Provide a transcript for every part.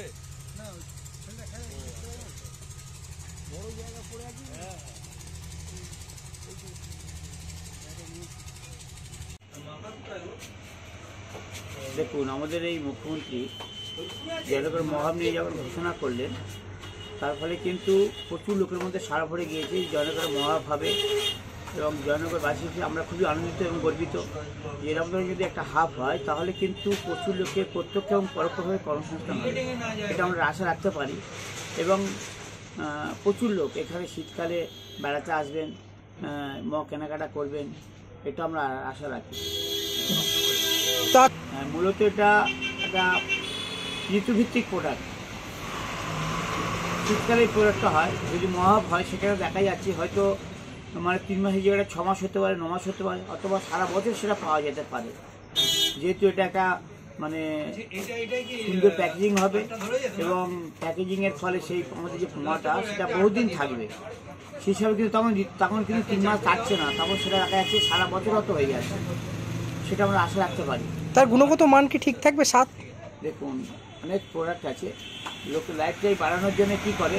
হবে না, বড় জায়গা পড়ে আছে। দেখুন, আমাদের এই মুখ্যমন্ত্রী জয়নগর মহাব নিয়ে যখন ঘোষণা করলেন, তার ফলে কিন্তু প্রচুর লোকের মধ্যে সাড়া পড়ে গিয়েছে জয়নগর মহাব হবে। এবং জয়নগরবাসী হিসেবে আমরা খুবই আনন্দিত এবং গর্বিত যে এরকম ধরনের যদি একটা হাব হয় তাহলে কিন্তু প্রচুর লোকের প্রত্যক্ষ এবং পরোক্ষভাবে কর্মসংস্থান হবে, এটা আমরা আশা রাখতে পারি। এবং প্রচুর লোক এখানে শীতকালে বেড়াতে আসবেন, কেনাকাটা করবেন, এটা আমরা আশা রাখি। মূলত এটা একটা ঋতুভিত্তিক প্রোডাক্ট। শীতকালে এই প্রোডাক্টটা হয়, যদি মহাব হয় সেখানে দেখা যাচ্ছে হয়তো মানে 3 মাসের জায়গাটা 6 মাস হতে পারে, 9 মাস হতে পারে, অথবা সারা বছর সেটা পাওয়া যেতে পারে। যেহেতু এটা একটা মানে সুন্দর প্যাকেজিং হবে এবং প্যাকেজিংয়ের ফলে সেই আমাদের যে পোমাটা সেটা বহুদিন থাকবে। সেই হিসাবে কিন্তু তখন কিন্তু 3 মাস থাকছে না, তখন সেটা দেখা যাচ্ছে সারা বছর হয়তো হয়ে যাচ্ছে, সেটা আমরা আশা রাখতে পারি। তার গুণগত মান কি ঠিক থাকবে? স্বাদ দেখুন, অনেক প্রোডাক্ট আছে, লোকের লাইফটাই বাড়ানোর জন্য কী করে,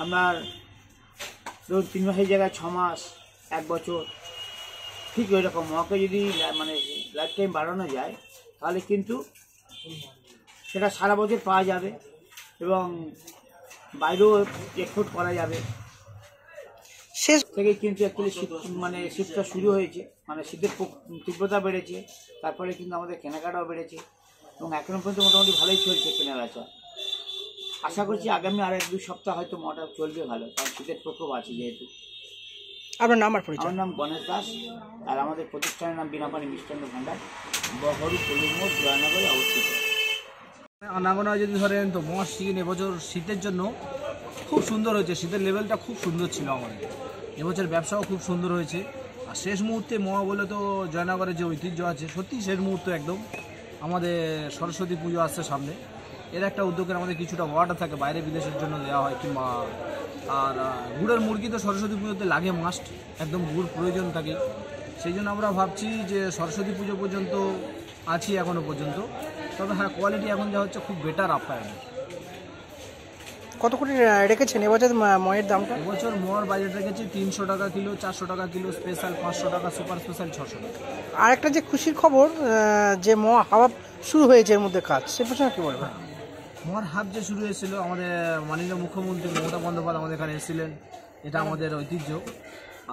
আপনার ধরুন 3 মাসের জায়গায় 6 মাস, 1 বছর, ঠিক ওই রকম মহাকে যদি মানে লাইফ টাইম বাড়ানো যায় তাহলে কিন্তু সেটা সারা বছর পাওয়া যাবে এবং বাইরেও এক্সপোর্ট করা যাবে। শেষ থেকে কিন্তু অ্যাকচুয়ালি মানে শীতটা শুরু হয়েছে, মানে শীতের তীব্রতা বেড়েছে, তারপরে কিন্তু আমাদের কেনাকাটাও বেড়েছে এবং এখনও পর্যন্ত মোটামুটি ভালোই চলছে কেনাবেচা। আশা করছি আগামী আর 1-2 সপ্তাহ হয়তো মোটা চলবে ভালো, কারণ শীতের প্রকোপ আছে যেহেতু। আপনার নাম আর পরিচয়? আমার নাম গণেশ দাস, আর আমাদের প্রতিষ্ঠানের নাম বিনাপানি মিষ্টান্ন ভাণ্ডার, বহরু কলুর মোড়, জয়নগরে অবস্থিত। আনাগোনায় যদি ধরেন তো মহাশ চিকেন এবছর শীতের জন্য খুব সুন্দর হয়েছে, শীতের লেভেলটা খুব সুন্দর ছিল আমাদের এবছর, ব্যবসাও খুব সুন্দর হয়েছে। আর শেষ মুহূর্তে মহা বলে তো জয়নগরের যে ঐতিহ্য আছে, সত্যি শেষ মুহূর্তে একদম আমাদের সরস্বতী পুজো আসছে সামনে, এর একটা উদ্যোগের আমাদের কিছুটা অর্ডার থাকে বাইরে বিদেশের জন্য দেওয়া হয়, কিংবা আর গুড়ের মুরগি তো সরস্বতী পুজোতে লাগে মাস্ট, একদম গুড় প্রয়োজন থাকে। সেই জন্য আমরা ভাবছি যে সরস্বতী পুজো পর্যন্ত আছি এখনও পর্যন্ত, তবে হ্যাঁ কোয়ালিটি এখন যা হচ্ছে খুব বেটার আপ্যায়ন। কত কোটি রেখেছেন এবছর ময়ের দামটা? এবছর মোয়ার বাজেট রেখেছি 300 টাকা কিলো, 400 টাকা কিলো স্পেশাল, 500 টাকা সুপার স্পেশাল, 600 টাকা। আর একটা যে খুশির খবর যে মোয়া হাওয়া শুরু হয়েছে এর মধ্যে কাজ, সে প্রসঙ্গে কী বলবেন? মোয়ার হাব যে শুরু হয়েছিল, আমাদের মাননীয় মুখ্যমন্ত্রী মমতা বন্দ্যোপাধ্যায় আমাদের এখানে এসেছিলেন, এটা আমাদের ঐতিহ্য।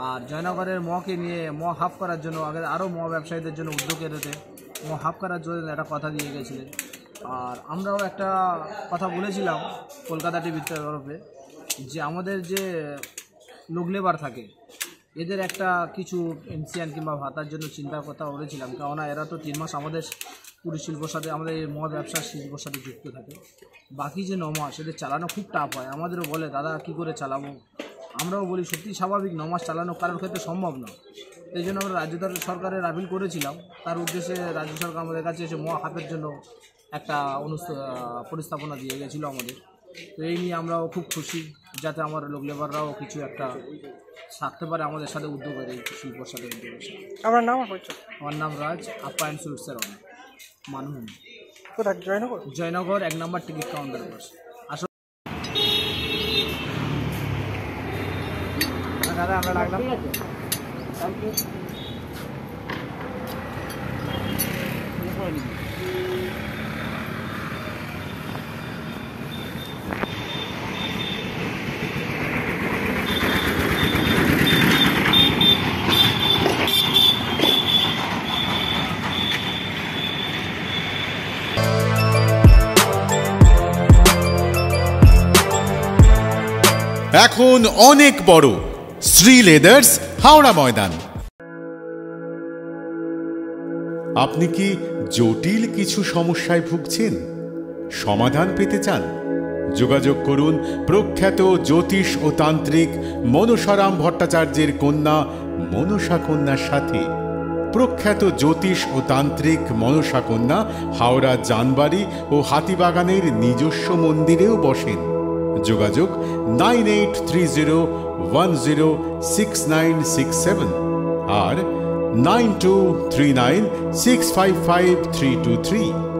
আর জয়নগরের মকে নিয়ে মহা হাব করার জন্য আগে আরও মহা ব্যবসায়ীদের জন্য উদ্যোগের হতে মহা হাব করার জন্য একটা কথা দিয়ে গেছিলেন। আর আমরাও একটা কথা বলেছিলাম কলকাতা টিভির তরফে, যে আমাদের যে লোক লেবার থাকে এদের একটা কিছু পেনশন কিংবা ভাতার জন্য চিন্তার কথা বলেছিলাম, কেননা এরা তো 3 মাস আমাদের পুরী শিল্পর সাথে, আমাদের এই মহা ব্যবসার শিল্পর সাথে যুক্ত থাকে। বাকি যে 9 মাস এদের চালানো খুব টাফ হয়, আমাদেরও বলে দাদা কী করে চালাবো, আমরাও বলি সত্যি স্বাভাবিক 9 মাস চালানো কারোর ক্ষেত্রে সম্ভব না। এই জন্য আমরা রাজ্য সরকারের আপিল করেছিলাম, তার উদ্দেশ্যে রাজ্য সরকার আমাদের কাছে এসে মহা হাফের জন্য একটা পরিস্থাপনা দিয়ে গেছিলো আমাদের। তো এই নিয়ে আমরাও খুব খুশি, যাতে আমার লোক লেবাররাও কিছু একটা থাকতে পারে আমাদের সাথে উদ্যোগের, এই শিল্পর সাথে উদ্যোগের সাথে। আমার নাম পরিচয়? আমার নাম রাজ, আপ্যায়ন সুইটসের মানুষ। কোথায়? জয়নগর? জয়নগর 1 নম্বর টিকিট কাউন্টার পাশে। আসলে দাদা আমরা লাগলাম। এখন অনেক বড় শ্রী লেদার্স, হাওড়া ময়দান। আপনি কি জটিল কিছু সমস্যায় ভুগছেন, সমাধান পেতে চান? যোগাযোগ করুন প্রখ্যাত জ্যোতিষ ও তান্ত্রিক মনসারাম ভট্টাচার্যের কন্যা মনসা কন্যার সাথে। প্রখ্যাত জ্যোতিষ ও তান্ত্রিক মনসা কন্যা হাওড়া জানবাড়ি ও হাতিবাগানের নিজস্ব মন্দিরেও বসেন। যোগাযোগ 9830106967 আর 9239655323।